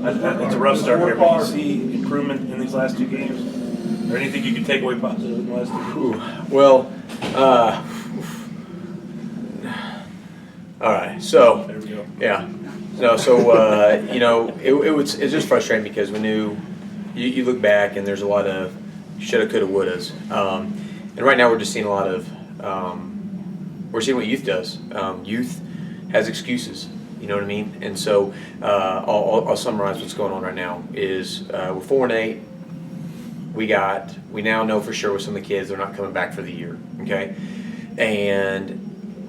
It's a rough start here, but do you see improvement in these last two games? Or anything you can take away positive in the last two games? Well, all right. So There we go. yeah. No. So it's just frustrating because we knew you look back and there's a lot of shoulda, coulda, wouldas, and right now we're just seeing a lot of we're seeing what youth does. Youth has excuses. You know what I mean? And so I'll summarize what's going on right now. Is we're 4-8. We now know for sure with some of the kids they're not coming back for the year. Okay,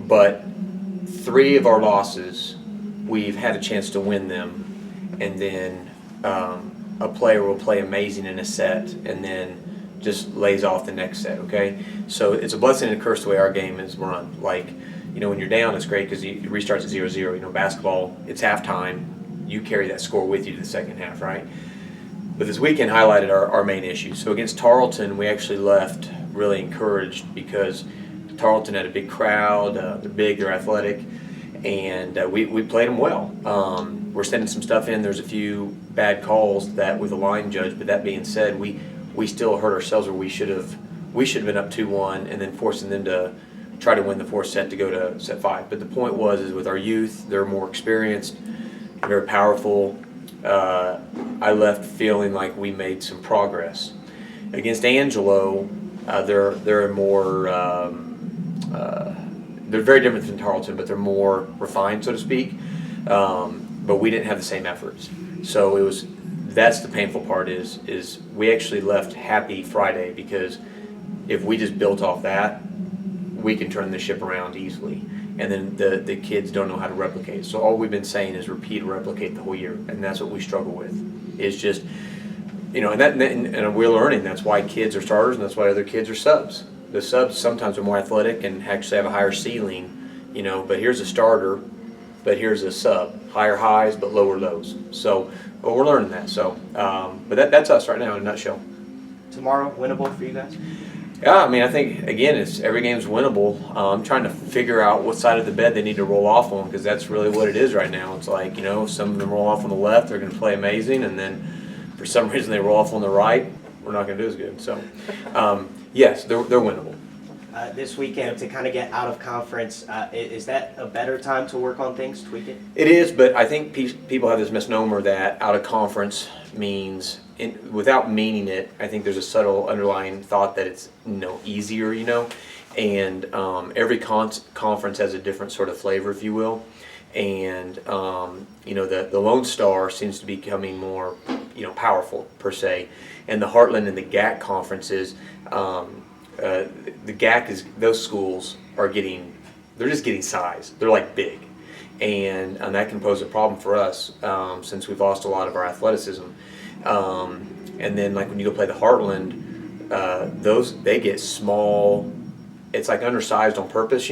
but 3 of our losses we've had a chance to win them, and then a player will play amazing in a set and then just lays off the next set. Okay, so it's a blessing and a curse the way our game is run. Like, when you're down, it's great because it restarts at 0-0. Basketball, it's halftime. You carry that score with you to the second half, right? But this weekend highlighted our main issue. So against Tarleton, we actually left really encouraged because Tarleton had a big crowd. They're big, they're athletic, and we played them well. We're sending some stuff in. There's a few bad calls that with the line judge, but that being said, we still hurt ourselves where we should have been up 2-1 and then forcing them to try to win the 4th set to go to set 5. But the point is with our youth, they're more experienced, very powerful. I left feeling like we made some progress. Against Angelo, they're more they're very different than Tarleton, but they're more refined, so to speak. But we didn't have the same efforts. So that's the painful part is we actually left happy Friday because if we just built off that, we can turn the ship around easily. And then the kids don't know how to replicate. So all we've been saying is repeat, replicate the whole year, and that's what we struggle with. Is just, and we're learning. That's why kids are starters, and that's why other kids are subs. The subs sometimes are more athletic and actually have a higher ceiling, But here's a starter, but here's a sub, higher highs but lower lows. So we're learning that. So, but that's us right now in a nutshell. Tomorrow, winnable for you guys? Yeah, I think, again, every game's winnable. I'm trying to figure out what side of the bed they need to roll off on because that's really what it is right now. It's like, some of them roll off on the left, they're going to play amazing, and then for some reason they roll off on the right, we're not going to do as good. So, yes, they're winnable. This weekend, to kind of get out of conference, is that a better time to work on things, tweak it? It is, but I think people have this misnomer that out of conference means, without meaning it, I think there's a subtle underlying thought that it's easier, and every conference has a different sort of flavor, if you will, and the Lone Star seems to be becoming more powerful per se, and the Heartland and the GAC conferences. The GAC those schools are they're just getting size. They're like big, and that can pose a problem for us since we've lost a lot of our athleticism. And then like when you go play the Heartland, they get small. It's like undersized on purpose,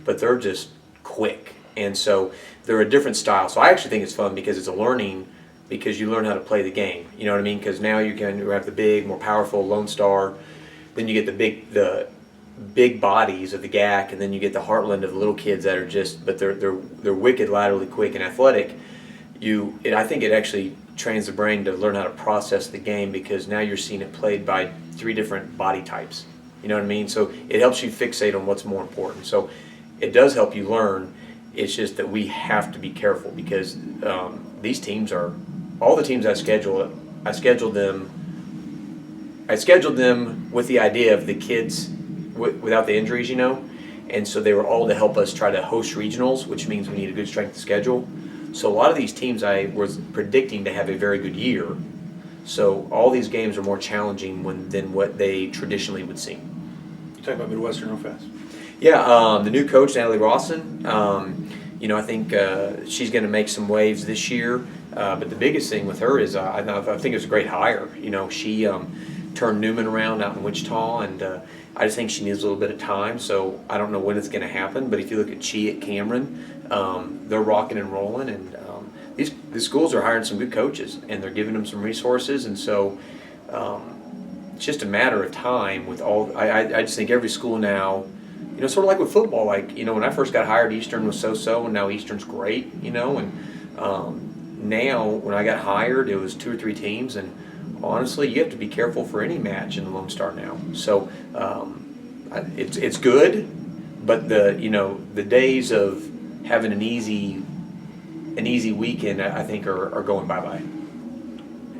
but they're just quick, and so they're a different style. So I actually think it's fun because it's a learning. Because you learn how to play the game, you know what I mean? Because now you have the big, more powerful Lone Star, then you get the big bodies of the GAC, and then you get the Heartland of the little kids that are but they're wicked, laterally quick, and athletic. I think it actually trains the brain to learn how to process the game because now you're seeing it played by 3 different body types. You know what I mean? So it helps you fixate on what's more important. So it does help you learn. It's just that we have to be careful because these teams are. All the teams I scheduled them with the idea of the kids without the injuries, and so they were all to help us try to host regionals, which means we need a good strength of schedule. So a lot of these teams I was predicting to have a very good year, so all these games are more challenging than what they traditionally would see. You talk about Midwestern real fast. Yeah, the new coach, Natalie Rawson, I think she's going to make some waves this year. But the biggest thing with her is I think it was a great hire. She turned Newman around out in Wichita, and I just think she needs a little bit of time. So I don't know when it's going to happen. But if you look at Chi at Cameron, they're rocking and rolling, and these schools are hiring some good coaches, and they're giving them some resources. And so it's just a matter of time with all. I just think every school now. Sort of like with football. Like when I first got hired, Eastern was so-so, and now Eastern's great. And now, when I got hired, it was 2 or 3 teams, and honestly, you have to be careful for any match in the Lone Star now. So it's good, but the days of having an easy weekend, I think, are going bye-bye.